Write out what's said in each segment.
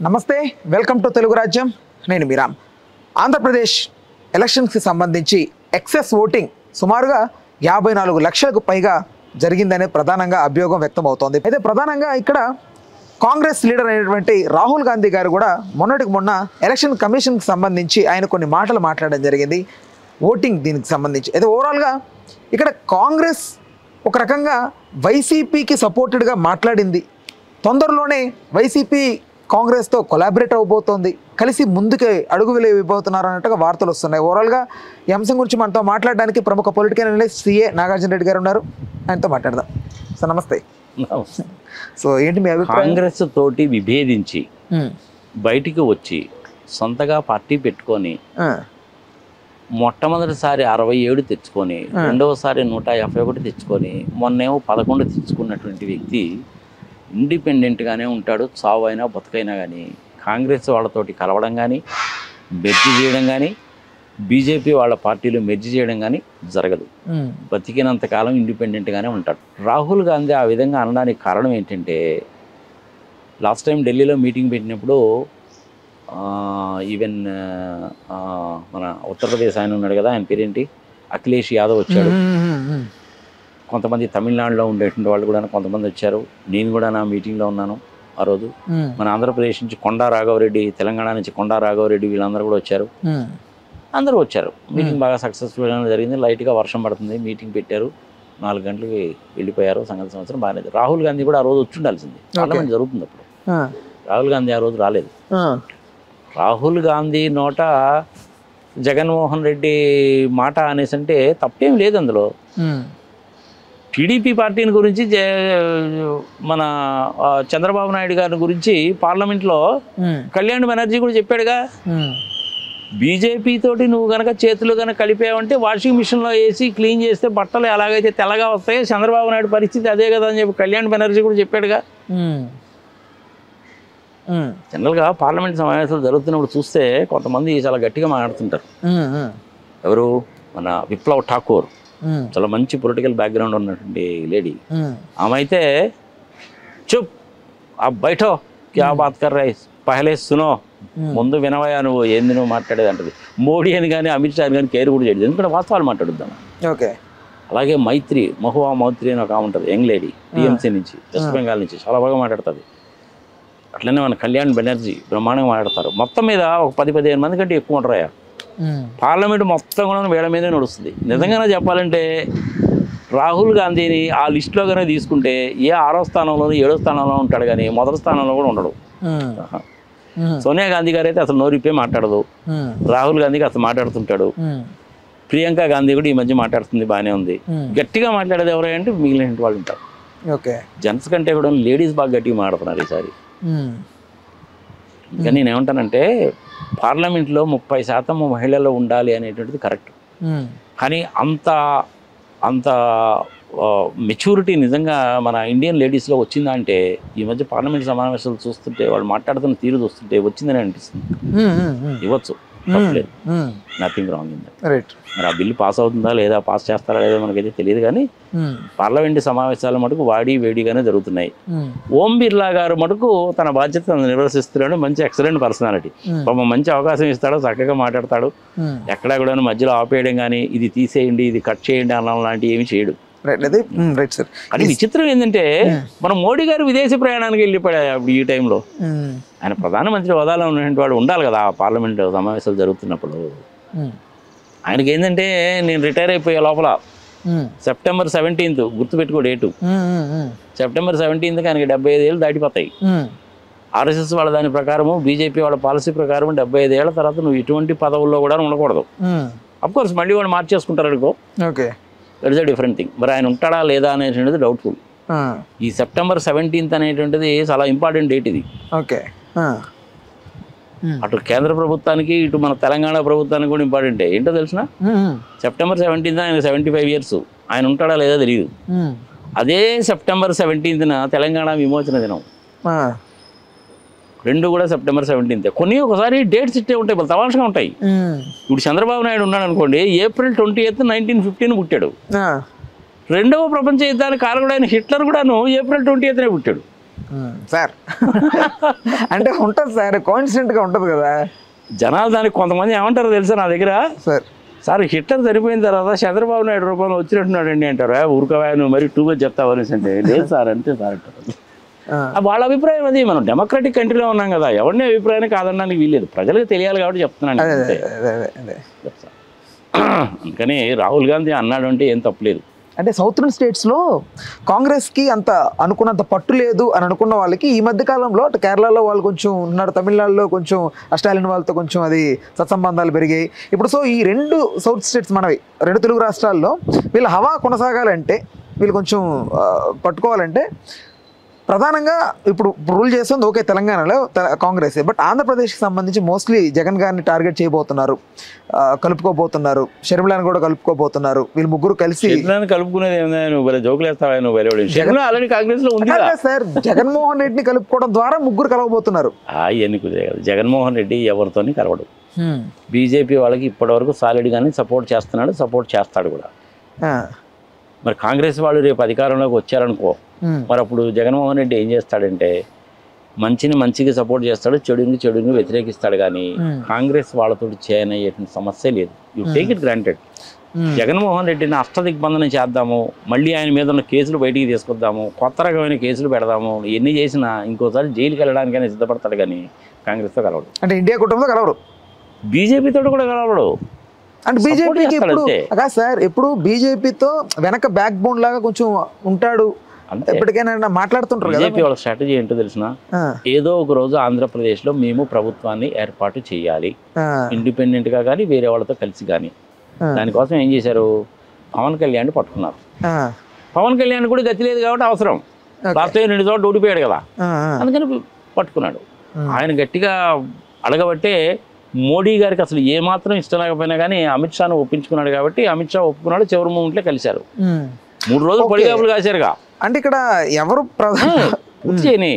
నమస్తే, welcome to Telugu రాజ్యం. నేను మీరామ్. ఆంధ్రప్రదేశ్ ఎలక్షన్స్కి సంబంధించి ఎక్సెస్ ఓటింగ్ సుమారుగా 54 లక్షలకు పైగా జరిగిందనే ప్రధానంగా అభియోగం వ్యక్తం అవుతోంది. అయితే ప్రధానంగా ఇక్కడ కాంగ్రెస్ లీడర్ అయినటువంటి రాహుల్ గాంధీ గారు కూడా మొన్నటికి మొన్న ఎలక్షన్ కమిషన్కి సంబంధించి ఆయన కొన్ని మాటలు మాట్లాడడం జరిగింది ఓటింగ్ దీనికి సంబంధించి. అయితే ఓవరాల్గా ఇక్కడ కాంగ్రెస్ ఒక రకంగా వైసీపీకి సపోర్టెడ్గా మాట్లాడింది. తొందరలోనే వైసీపీ కాంగ్రెస్తో కొలాబరేట్ అవబోతోంది, కలిసి ముందుకు అడుగు వేయబోతున్నారు అన్నట్టుగా వార్తలు వస్తున్నాయి. ఓవరాల్గా ఈ అంశం గురించి మనతో మాట్లాడడానికి ప్రముఖ political analyst CA Nagarjuna Reddy గారు ఉన్నారు. ఆయనతో మాట్లాడదాం. సార్ నమస్తే. సో ఏంటి మీ అభిప్రాయం? కాంగ్రెస్ తోటి విభేదించి బయటికి వచ్చి సొంతగా పార్టీ పెట్టుకొని మొట్టమొదటిసారి 67 తెచ్చుకొని రెండవసారి 151 తెచ్చుకొని మొన్నేమో 11 తెచ్చుకున్నటువంటి వ్యక్తి ఇండిపెండెంట్గానే ఉంటాడు. చావు అయినా బతుకైనా కానీ కాంగ్రెస్ వాళ్ళతోటి కలవడం కానీ మెర్జి చేయడం కానీ బీజేపీ వాళ్ళ పార్టీలు మెర్జి చేయడం కానీ జరగదు. బతికినంతకాలం ఇండిపెండెంట్గానే ఉంటాడు. రాహుల్ గాంధీ ఆ విధంగా అనడానికి కారణం ఏంటంటే లాస్ట్ టైం ఢిల్లీలో మీటింగ్ పెట్టినప్పుడు ఈవెన్ మన ఉత్తరప్రదేశ్ ఆయన ఉన్నాడు కదా, ఆయన పేరేంటి, అఖిలేష్ యాదవ్ వచ్చాడు. కొంతమంది తమిళనాడులో ఉండేటువంటి వాళ్ళు కూడా కొంతమంది వచ్చారు. నేను కూడా నా మీటింగ్లో ఉన్నాను ఆ రోజు. మన ఆంధ్రప్రదేశ్ నుంచి కొండా రాఘవరెడ్డి, తెలంగాణ నుంచి కొండా రాఘవరెడ్డి, వీళ్ళందరూ కూడా వచ్చారు. అందరూ వచ్చారు. మీటింగ్ బాగా సక్సెస్ఫుల్గా జరిగింది. లైట్గా వర్షం పడుతుంది. మీటింగ్ పెట్టారు, 4 గంటలకి వెళ్ళిపోయారు. సంగతి సంవత్సరం బాగాలేదు. రాహుల్ గాంధీ కూడా ఆ రోజు వచ్చి ఉండాల్సింది. పార్లమెంట్ జరుగుతుంది అప్పుడు. రాహుల్ గాంధీ ఆ రోజు రాలేదు. రాహుల్ గాంధీ నోట జగన్మోహన్ రెడ్డి మాట అనేసి అంటే తప్పేం లేదు అందులో. టీడీపీ పార్టీని గురించి మన చంద్రబాబు నాయుడు గారి గురించి పార్లమెంట్లో కళ్యాణ్ బెనర్జీ కూడా చెప్పాడుగా, బీజేపీ తోటి నువ్వు కనుక చేతులు కనుక కలిపావంటే వాషింగ్ మిషన్లో వేసి క్లీన్ చేస్తే బట్టలు ఎలాగైతే తెల్లగా వస్తాయో చంద్రబాబు నాయుడు పరిస్థితి అదే కదా అని చెప్పి కళ్యాణ్ బెనర్జీ కూడా చెప్పాడుగా. జనరల్గా పార్లమెంట్ సమావేశాలు జరుగుతున్నప్పుడు చూస్తే కొంతమంది చాలా గట్టిగా మాట్లాడుతుంటారు. ఎవరు, మన విప్లవ్ ఠాకూర్, చాలా మంచి పొలిటికల్ బ్యాక్గ్రౌండ్ ఉన్నటువంటి లేడీ. ఆమె అయితే చుప్ ఆ బయటో క్యా బాత్ కర్ రహే పహలే సునో, ముందు వినవయా నువ్వు ఏంది నువ్వు మాట్లాడేది అంటది. మోడీ అని కానీ అమిత్ షా అని కానీ కేర్ కూడా చేయదు, ఎందుకంటే వాస్తవాలు మాట్లాడుద్దాం. ఓకే. అలాగే మహువా మైత్రి అని ఒక ఉంటుంది, యంగ్ లేడీ, టీఎంసీ నుంచి, వెస్ట్ బెంగాల్ నుంచి, చాలా బాగా మాట్లాడుతుంది. అట్లనే మన కళ్యాణ్ బెనర్జీ బ్రహ్మాండంగా మాట్లాడతారు. మొత్తం మీద ఒక 10-15 మంది కంటే ఎక్కువ ఉంటారా. పార్లమెంట్ మొత్తం కూడా వీళ్ళ మీదే నడుస్తుంది. నిజంగానే చెప్పాలంటే రాహుల్ గాంధీని ఆ లిస్టులో కనుక తీసుకుంటే ఏ 6వ స్థానంలోనూ 7వ స్థానంలో ఉంటాడు, కానీ మొదటి స్థానంలో కూడా ఉండడు. సోనియా గాంధీ గారు అయితే అసలు నోరిప్పే మాట్లాడదు. రాహుల్ గాంధీకి అసలు మాట్లాడుతుంటాడు. ప్రియాంక గాంధీ కూడా ఈ మధ్య మాట్లాడుతుంది, బాగానే ఉంది. గట్టిగా మాట్లాడేది ఎవరంటే మిగిలిన వాళ్ళు ఉంటారు. ఓకే. జెంట్స్ కంటే కూడా లేడీస్ బాగా గట్టిగా మాట్లాడుతున్నారు ఈసారి. ఇంకా నేనేమంటానంటే పార్లమెంట్లో 30% మహిళలు ఉండాలి అనేటువంటిది కరెక్ట్. కానీ అంత మెచ్యూరిటీ నిజంగా మన ఇండియన్ లేడీస్లో వచ్చిందా అంటే ఈ మధ్య పార్లమెంట్ సమావేశాలు చూస్తుంటే వాళ్ళు మాట్లాడుతున్న తీరు చూస్తుంటే వచ్చిందని అనిపిస్తుంది. ఇవ్వచ్చు, తప్పలేదు, నథింగ్ రాంగ్ ఇన్ దట్. మరి ఆ బిల్లు పాస్ అవుతుందా లేదా, పాస్ చేస్తారా లేదా మనకైతే తెలియదు. కానీ పార్లమెంట్ సమావేశాల మటుకు వేడిగానే జరుగుతున్నాయి. ఓం బిర్లా గారు మటుకు తన బాధ్యత నిర్వర్తిస్తున్నాడు. మంచి ఎక్సలెంట్ పర్సనాలిటీ. మంచి అవకాశం ఇస్తాడు, చక్కగా మాట్లాడతాడు. ఎక్కడా కూడా మధ్యలో ఆపేయడం కానీ ఇది తీసేయండి ఇది కట్ చేయండి అన్న లాంటివి ఏమి చేయడు. కానీ విచిత్రం ఏంటంటే మనం మోడీ గారు విదేశీ ప్రయాణానికి వెళ్ళిపోయాడు ఈ టైంలో. ఆయన ప్రధానమంత్రి హోదాలో ఉన్నటువంటి వాడు ఉండాలి కదా పార్లమెంట్ సమావేశాలు జరుగుతున్నప్పుడు. ఆయనకి ఏంటంటే నేను రిటైర్ అయిపోయే లోపల సెప్టెంబర్ 17th గుర్తుపెట్టుకో డేటు. సెప్టెంబర్ 17th ఆయనకి 75 ఏళ్ళు దాటిపోతాయి. ఆర్ఎస్ఎస్ వాళ్ళ దాని ప్రకారము, బీజేపీ వాళ్ళ పాలసీ ప్రకారం 75 ఏళ్ల తర్వాత నువ్వు ఎటువంటి పదవుల్లో కూడా ఉండకూడదు. అఫ్కోర్స్ మళ్ళీ వాళ్ళు మార్చేసుకుంటారు అనుకో, okay, that is a different thing. మరి ఆయన ఉంటాడా లేదా అనేటువంటిది డౌట్ఫుల్. ఈ సెప్టెంబర్ 17th అనేటువంటిది చాలా ఇంపార్టెంట్ డేట్ ఇది. ఓకే. అటు కేంద్ర ప్రభుత్వానికి ఇటు మన తెలంగాణ ప్రభుత్వానికి కూడా ఇంపార్టెంటే. ఏంటో తెలిసిన, సెప్టెంబర్ 17th ఆయన 75 years. ఆయన ఉంటాడా లేదా తెలియదు. అదే సెప్టెంబర్ 17th తెలంగాణ విమోచన దినం. రెండు కూడా సెప్టెంబర్ 17th. కొన్ని ఒకసారి డేట్స్ ఇట్టే ఉంటాయి, తమాషగా ఉంటాయి. ఇప్పుడు చంద్రబాబు నాయుడు ఉన్నాడు అనుకోండి, ఏప్రిల్ 28th 1915 పుట్టాడు. రెండవ ప్రపంచ యుద్ధానికి కారకుడైన హిట్లర్ కూడాను ఏప్రిల్ 28నే పుట్టాడు. సార్ అంటే ఉంటుంది సార్, కాన్స్టెంట్గా ఉంటుంది కదా. జనాలు దానికి కొంతమంది ఏమంటారో తెలుసా నా దగ్గర, సార్ హిట్లర్ చనిపోయిన తర్వాత చంద్రబాబు నాయుడు రూపంలో వచ్చినట్టున్నాడండి అంటారు. ఊరుకోవా నువ్వు మరి టూగా చెప్తావు అనేసి అంటే, లేదు సార్ అంతే సార్ అంటారు. వాళ్ళ అభిప్రాయం అది. మనం డెమోక్రటిక్ కంట్రీలో ఉన్నాం కదా, ఎవరిని అభిప్రాయాన్ని కాదనడానికి వీల్లేదు, ప్రజలకు తెలియాలి కాబట్టి చెప్తున్నాను. అందుకని రాహుల్ గాంధీ అన్నాడు అంటే ఏం తప్పలేదు. అంటే సౌత్రన్ స్టేట్స్లో కాంగ్రెస్కి అంత అనుకున్నంత పట్టు లేదు అని అనుకున్న వాళ్ళకి ఈ మధ్య కాలంలో అటు కేరళలో వాళ్ళు కొంచెం ఉన్నారు, తమిళనాడులో కొంచెం స్టాలిన్ వాళ్ళతో కొంచెం అది సత్సంబంధాలు పెరిగాయి ఇప్పుడు. సో ఈ రెండు సౌత్ స్టేట్స్ మనవి, రెండు తెలుగు రాష్ట్రాల్లో వీళ్ళ హవా కొనసాగాలంటే, వీళ్ళు కొంచెం పట్టుకోవాలంటే ప్రధానంగా ఇప్పుడు రూల్ చేస్తుంది ఓకే తెలంగాణలో కాంగ్రెస్, బట్ ఆంధ్రప్రదేశ్కి సంబంధించి మోస్ట్లీ జగన్ గారిని టార్గెట్ చేయబోతున్నారు, కలుపుకోబోతున్నారు, షర్మిలాని కూడా కలుపుకోబోతున్నారు. వీళ్ళు ముగ్గురు కలిసి కలుపుకునేది జోకులు వేస్తావా నువ్వు? ఆల్రెడీ కాంగ్రెస్ లో ఉంది సార్, జగన్మోహన్ రెడ్డిని కలుపుకోవడం ద్వారా ముగ్గురు కలవబోతున్నారు. అవన్నీ కుదిరే కదా. జగన్మోహన్ రెడ్డి ఎవరితోని కలవడు. బీజేపీ వాళ్ళకి ఇప్పటివరకు సాలిడ్గానే సపోర్ట్ చేస్తున్నాడు, సపోర్ట్ చేస్తాడు కూడా. మరి కాంగ్రెస్ వాళ్ళు రేపు అధికారంలోకి వచ్చారనుకో, మరి అప్పుడు జగన్మోహన్ రెడ్డి ఏం చేస్తాడంటే మంచిని మంచిగా సపోర్ట్ చేస్తాడు, చెడుని వ్యతిరేకిస్తాడు. కానీ కాంగ్రెస్ వాళ్ళతో చేయనయ్యేటువంటి సమస్య లేదు. You take it granted. Jaganmohan రెడ్డిని అష్టదిగ్బంధనం చేద్దాము, మళ్ళీ ఆయన మీద ఉన్న కేసులు బయటికి తీసుకొద్దాము, కొత్త రకమైన కేసులు పెడదాము, ఎన్ని చేసినా ఇంకోసారి జైలుకి వెళ్ళడానికైనా సిద్ధపడతాడు. కానీ కాంగ్రెస్తో కలవడు. అంటే ఇండియా కుటుంబంతో కలవడు, బీజేపీతో కూడా కలవడు. అంటే బీజేపీకి సార్ ఎప్పుడు బీజేపీతో వెనక బ్యాక్ బోన్ లాగా కొంచెం ఉంటాడు, ఎప్పటికైనా మాట్లాడుతుంటారు. బీజేపీ వాళ్ళ స్ట్రాటజీ ఏంటో తెలిసిన, ఏదో ఒక రోజు ఆంధ్రప్రదేశ్ లో మేము ప్రభుత్వాన్ని ఏర్పాటు చేయాలి, ఇండిపెండెంట్ గా కానీ వేరే వాళ్ళతో కలిసి కానీ. దానికోసం ఏం చేశారు, పవన్ కళ్యాణ్ పట్టుకున్నారు. పవన్ కళ్యాణ్ కూడా గతి లేదు కాబట్టి అవసరం, లాస్ట్ 2 చోట్ల ఓడిపోయాడు కదా, అందుకని పట్టుకున్నాడు. ఆయన గట్టిగా అడగబట్టే మోడీ గారికి అసలు ఏమాత్రం ఇష్టం లేకపోయినా కానీ అమిత్ షాను ఒప్పించుకున్నాడు కాబట్టి అమిత్ షా ఒప్పుకున్నాడు. చివరి మూమెంట్లో కలిశారు, 3 రోజులు పడిగాపులు కాశారుగా. అంటే ఇక్కడ ఎవరు చేయని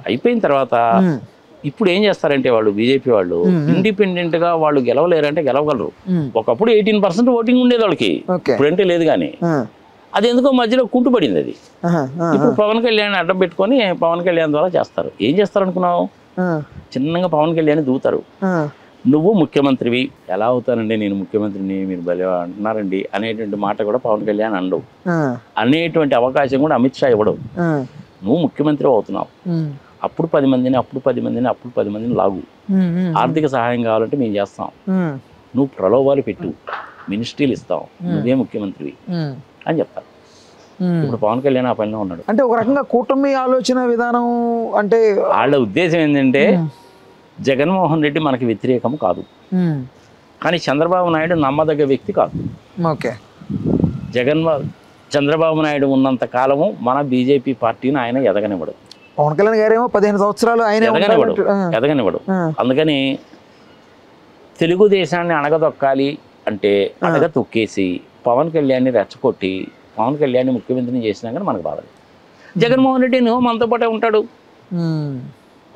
అయిపోయిన తర్వాత ఇప్పుడు ఏం చేస్తారంటే వాళ్ళు బీజేపీ వాళ్ళు ఇండిపెండెంట్ గా వాళ్ళు గెలవలేరంటే గెలవగలరు. ఒకప్పుడు 18% ఓటింగ్ ఉండేది వాళ్ళకి, ఇప్పుడంటే లేదు. కానీ అది ఎందుకో మధ్యలో కుంటుపడింది. అది ఇప్పుడు పవన్ కళ్యాణ్ అడ్డం పెట్టుకొని పవన్ కళ్యాణ్ ద్వారా చేస్తారు. ఏం చేస్తారు అనుకున్నావు, చిన్నగా పవన్ కళ్యాణ్ దూతారు. నువ్వు ముఖ్యమంత్రివి, ఎలా అవుతానండి నేను ముఖ్యమంత్రిని, మీరు భలే అంటున్నారండి అనేటువంటి మాట కూడా పవన్ కళ్యాణ్ అండవు. అనేటువంటి అవకాశం కూడా అమిత్ షా ఇవ్వడం. నువ్వు ముఖ్యమంత్రి అవుతున్నావు, అప్పుడు 10 మందిని, అప్పుడు 10 మందిని, అప్పుడు 10 మందిని లాగు, ఆర్థిక సహాయం కావాలంటే మేము చేస్తాం, నువ్వు ప్రలోభాలు పెట్టు, మినిస్ట్రీలు ఇస్తాం, నువ్వే ముఖ్యమంత్రివి అని చెప్తారు. ఇప్పుడు పవన్ కళ్యాణ్ ఆ పనిలో ఉన్నాడు. అంటే ఒక రకంగా కూటమి ఆలోచన విధానం, అంటే వాళ్ళ ఉద్దేశం ఏంటంటే జగన్మోహన్ రెడ్డి మనకి వ్యతిరేకం కాదు, కానీ చంద్రబాబు నాయుడు నమ్మదగ్గ వ్యక్తి కాదు. ఓకే, చంద్రబాబు నాయుడు ఉన్నంత కాలము మన బీజేపీ పార్టీని ఆయన ఎదగనివ్వడు. పవన్ కళ్యాణ్ గారేమో 15 సంవత్సరాలు ఆయన ఎదగనివ్వడు. అందుకని తెలుగుదేశాన్ని అణగదొక్కాలి అంటే అడగ తొక్కేసి పవన్ కళ్యాణ్ని రెచ్చగొట్టి పవన్ కళ్యాణ్ ముఖ్యమంత్రిని చేసినా కానీ మనకు బాధ. జగన్మోహన్ రెడ్డి మనతో పాటే ఉంటాడు.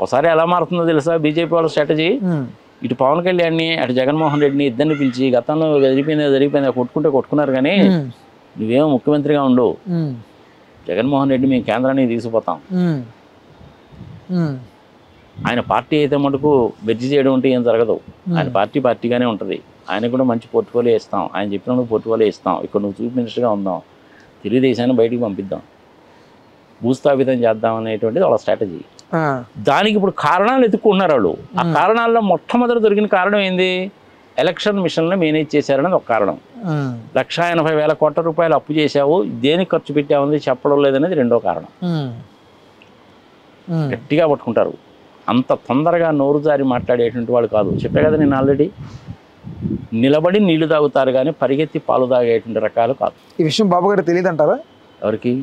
ఒకసారి ఎలా మారుతుందో తెలుసా బీజేపీ వాళ్ళ స్ట్రాటజీ, ఇటు పవన్ కళ్యాణ్ని అటు జగన్మోహన్ రెడ్డిని ఇద్దరిని పిలిచి గతంలో జరిగిపోయిందా కొట్టుకున్నారు కానీ నువ్వేమో ముఖ్యమంత్రిగా ఉండు, జగన్మోహన్ రెడ్డి మేము కేంద్రానికి తీసుకుపోతాం. ఆయన పార్టీ అయితే మటుకు వెజ్జి చేయడం అంటే ఏం జరగదు, ఆయన పార్టీగానే ఉంటుంది. ఆయన కూడా మంచి పోర్ట్ఫోలియో ఇస్తాం, ఆయన చెప్పినప్పుడు పోర్ట్ఫోలియో ఇస్తాం, ఇక్కడ నువ్వు చీఫ్ మినిస్టర్గా ఉందాం, తెలుగుదేశాన్ని బయటికి పంపిద్దాం, భూస్థాపితం చేద్దాం అనేటువంటిది వాళ్ళ స్ట్రాటజీ. దానికి ఇప్పుడు కారణాలు ఎత్తుకుంటున్నారు వాళ్ళు. ఆ కారణాల్లో మొట్టమొదటి దొరికిన కారణం ఏంది, ఎలక్షన్ మిషన్లో మేనేజ్ చేశారనేది ఒక కారణం. 1,80,000 కోట్ల రూపాయలు అప్పు చేశావు, దేనికి ఖర్చు పెట్టామని చెప్పడం లేదనేది రెండో కారణం. గట్టిగా పట్టుకుంటారు, అంత తొందరగా నోరు జారి మాట్లాడేటువంటి వాళ్ళు కాదు. చెప్పే కదా నేను ఆల్రెడీ, నిలబడి నీళ్లు తాగుతారు కానీ పరిగెత్తి పాలు తాగేటువంటి రకాలు కాదు. ఈ విషయం బాబు గారికి తెలియదు అంటారా? ఎవరికి?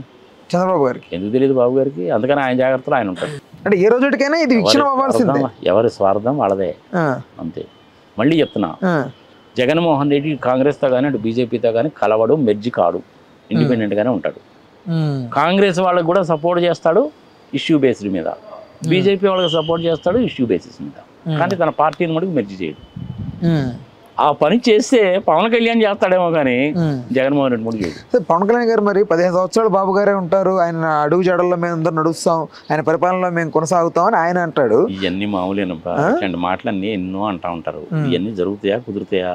చంద్రబాబు గారికి. ఎందుకు తెలియదు బాబు గారికి? అందుకని ఆయన జాగ్రత్తలో ఆయన ఉంటాడు. అంటే ఏ రోజుకైనా ఇది విక్షణం అవ్వాల్సిందే, ఎవరి స్వార్థం వాళ్ళదే, అంతే. మళ్ళీ చెప్తున్నా, జగన్మోహన్ రెడ్డి కాంగ్రెస్తో కానీ అటు బీజేపీతో కానీ కలవడు, మెర్జి కాడు, ఇండిపెండెంట్గానే ఉంటాడు. కాంగ్రెస్ వాళ్ళకి కూడా సపోర్ట్ చేస్తాడు ఇష్యూ బేస్డ్ మీద, బీజేపీ వాళ్ళకి సపోర్ట్ చేస్తాడు ఇష్యూ బేసిస్ మీద, కానీ తన పార్టీని మటుకు మెర్జి చేయడు. ఆ పని చేస్తే పవన్ కళ్యాణ్ చేస్తాడేమో కానీ జగన్మోహన్ రెడ్డి మూడు చేయడు. పవన్ కళ్యాణ్ గారు మరి 15 సంవత్సరాలు బాబు గారే ఉంటారు, ఆయన అడుగు జాడల్లో మేము అందరూ నడుస్తాం, ఆయన పరిపాలనలో మేము కొనసాగుతాం అని ఆయన అంటాడు. ఇవన్నీ మామూలేనబ్బా, ఇట్లాంటి మాటలన్నీ ఎన్నో అంటా ఉంటారు. ఇవన్నీ జరుగుతాయా కుదురుతాయా?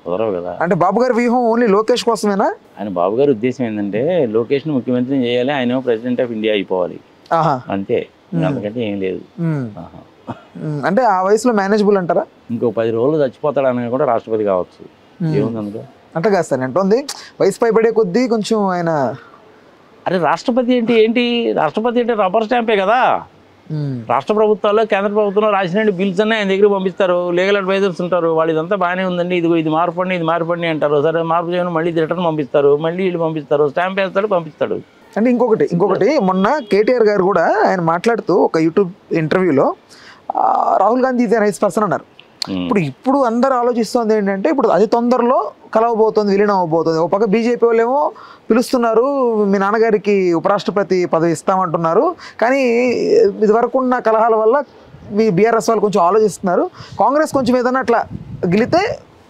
కుదరవు కదా. అంటే బాబు గారి వ్యూహం ఓన్లీ లోకేష్ కోసమేనా? ఆయన బాబు గారి ఉద్దేశం ఏంటంటే లోకేష్ని ముఖ్యమంత్రిని చేయాలి, ఆయన ప్రెసిడెంట్ ఆఫ్ ఇండియా అయిపోవాలి అంతే, అంతకంటే ఏం లేదు. అంటే ఆ వయసులో మేనేజబుల్ అంటారా? ఇంకో 10 రోజులు చచ్చిపోతాడు అనగా కూడా రాష్ట్రపతి కావచ్చు. ఏముంది అందులో? అంటే కాదు సార్, అంటుంది వయసు పైబడే కొద్దీ కొంచెం ఆయన. అరే రాష్ట్రపతి ఏంటి రాష్ట్రపతి అంటే రబ్బర్ స్టాంపే కదా. రాష్ట్ర ప్రభుత్వాల్లో కేంద్ర ప్రభుత్వంలో రాసిన బిల్స్ అన్నీ ఆయన దగ్గర పంపిస్తారు, లీగల్ అడ్వైజర్స్ ఉంటారు, వాళ్ళు ఇదంతా బాగానే ఉందండి, ఇది మార్పండి అంటారు, సరే మార్పు చేయని మళ్ళీ రిటర్న్ పంపిస్తారు, మళ్ళీ వీళ్ళు పంపిస్తారు, స్టాంప్ వేస్తాడు పంపిస్తాడు. అంటే ఇంకొకటి మొన్న కేటీఆర్ గారు కూడా ఆయన మాట్లాడుతూ ఒక యూట్యూబ్ ఇంటర్వ్యూలో Rahul Gandhi is a nice person అన్నారు. ఇప్పుడు అందరూ ఆలోచిస్తుంది ఏంటంటే ఇప్పుడు అది తొందరలో కలవబోతోంది, విలీనం అవ్వబోతుంది. ఒక పక్క బీజేపీ వాళ్ళేమో పిలుస్తున్నారు, మీ నాన్నగారికి ఉపరాష్ట్రపతి పదవి ఇస్తామంటున్నారు, కానీ ఇది వరకు ఉన్న కలహాల వల్ల మీ బీఆర్ఎస్ వాళ్ళు కొంచెం ఆలోచిస్తున్నారు, కాంగ్రెస్ కొంచెం ఏదన్నా అట్లా గెలితే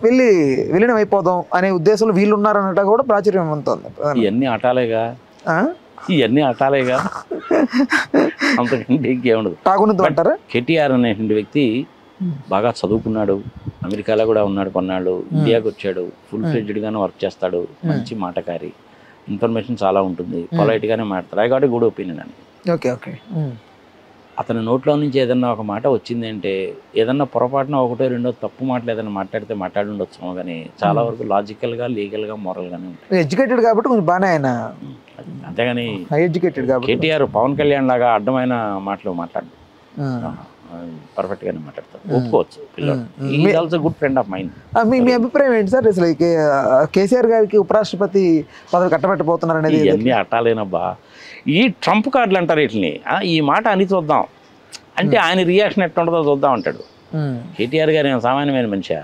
వెళ్ళి విలీనం అయిపోదాం అనే ఉద్దేశంలో వీళ్ళు ఉన్నారన్నట్టు కూడా ప్రాచుర్యం ఉంటుంది. ఇవన్నీ ఆటాలేగా అంతకంటే ఇంకేముండదు. తాగునది అంటారా? కేటీఆర్ అనేటువంటి వ్యక్తి బాగా చదువుకున్నాడు, అమెరికాలో కూడా ఉన్నాడు కొన్నాళ్ళు, ఇండియాకి వచ్చాడు, ఫుల్ ఫ్లెడ్జ్డ్గానే వర్క్ చేస్తాడు, మంచి మాటకారి, ఇన్ఫర్మేషన్ చాలా ఉంటుంది, పొలైట్గానే మాట్లాడతారు. I got a good opinion అని. ఓకే అతని నోట్లో నుంచి ఏదన్నా ఒక మాట వచ్చింది అంటే, ఏదన్నా పొరపాటున ఒకటో రెండో తప్పు మాటలు ఏదైనా మాట్లాడితే మాట్లాడి ఉండొచ్చు, కానీ చాలా వరకు లాజికల్గా లీగల్గా మోరల్గానే ఉంటాయి. ఎడ్యుకేటెడ్ కాబట్టి కొంచెం బాగానే ఆయన, అంతేగాని ఎడ్యుకేటెడ్ కాబట్టి కేటీఆర్ పవన్ కళ్యాణ్ లాగా అడ్డమైన మాటలు మాట్లాడు, పర్ఫెక్ట్ గానే మాట్లాడతారు, ఒప్పుకోవచ్చు. పిల్లలు also good friend of mind. మీ అభిప్రాయం ఏంటి సార్? అసలు కేసీఆర్ గారికి ఉపరాష్ట్రపతి పదవి కట్టబెట్టబోతున్నారు అనేది ఇవన్నీ అట్టాలేనబ్బా. ఈ ట్రంప్ కార్డులు అంటారు వీటిని, ఈ మాట అని చూద్దాం అంటే ఆయన రియాక్షన్ ఎట్లా ఉంటుందో చూద్దాం అంటాడు. కేటీఆర్ గారు ఏమైనా సామాన్యమైన మనిషా?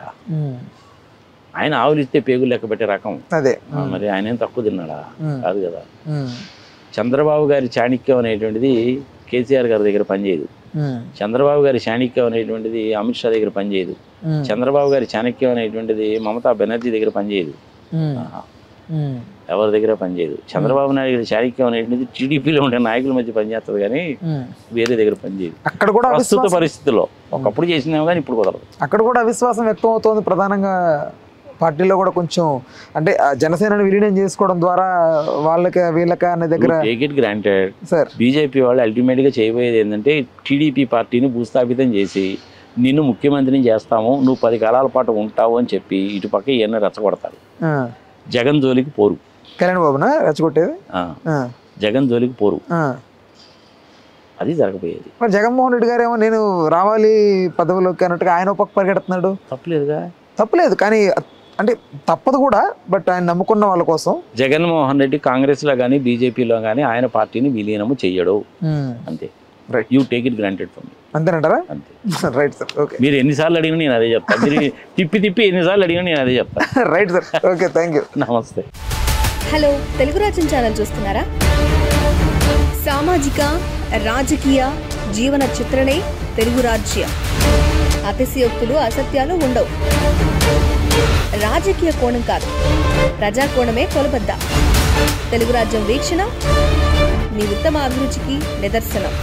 ఆయన ఆవులు ఇస్తే పేగులు లెక్క పెట్టే రకం. అదే మరి ఆయన ఏం తక్కువ తిన్నాడా? కాదు కదా. చంద్రబాబు గారి చాణక్యం అనేటువంటిది కేసీఆర్ గారి దగ్గర పనిచేయదు, చంద్రబాబు గారి చాణక్యం అనేటువంటిది అమిత్ షా దగ్గర పనిచేయదు, చంద్రబాబు గారి చాణక్యం అనేటువంటిది మమతా బెనర్జీ దగ్గర పనిచేయదు, ఎవరి దగ్గర పనిచేయదు. చంద్రబాబు నాయుడు గారి చాణక్యం అనేటువంటిది టీడీపీలో ఉండే నాయకుల మధ్య పనిచేస్తుంది కానీ వేరే దగ్గర పనిచేయదు. అక్కడ కూడా ప్రస్తుత పరిస్థితుల్లో ఒకప్పుడు చేసినాము కానీ ఇప్పుడు కుదరదు. అక్కడ కూడా అవిశ్వాసం వ్యక్తం అవుతోంది ప్రధానంగా పార్టీలో కూడా. కొంచెం అంటే జనసేనను విలీనం చేసుకోవడం ద్వారా వీళ్ళకి అనే దగ్గర take it granted sir, BJP వాళ్ళు అల్టిమేట్గా చేయబోయేది ఏంటంటే టీడీపీ పార్టీని భూస్థాపితం చేసి నిన్ను ముఖ్యమంత్రిని చేస్తాము, నువ్వు 10 కాలాల పాటు ఉంటావు అని చెప్పి ఇటుపక్క ఇవన్నీ రెచ్చగొడతారు. జగన్ జోలికి పోరు. కళ్యాణ్ బాబునా రెచ్చగొట్టేది? జగన్ జోలికి పోరు, అది జరగబోయేది. మరి జగన్మోహన్ రెడ్డి గారు ఏమో నేను రావాలి పదవిలోకి అన్నట్టుగా ఆయన పక్క పరిగెడుతున్నాడు. తప్పలేదు కానీ అంటే తప్పదు కూడా, బట్ ఆయన నమ్ముకున్న వాళ్ళ కోసం. జగన్మోహన్ రెడ్డి కాంగ్రెస్లో కానీ బీజేపీలో కానీ ఆయన పార్టీని విలీనము చెయ్యడు, అంతే. You take it granted for me. అంతేనంటారా? అంతే. Right sir, okay. మీరు ఎన్నిసార్లు అడిగినా నేను అదే చెప్తాను, మీరు తిప్పి ఎన్నిసార్లు అడిగినా నేను అదే చెప్తాను. Right sir, okay, thank you. నమస్తే. హలో, తెలుగు రాజ్యం ఛానల్ చూస్తున్నారా? సామాజిక రాజకీయ జీవన చిత్రణే తెలుగు రాజ్యం. అతిశయోక్తులు అసత్యాలు ఉండవు. రాజకీయ కోణం కాదు, ప్రజా కోణమే కొలబద్ద. తెలుగు రాజ్యం వీక్షణ మీ ఉత్తమ అభిరుచికి నిదర్శనం.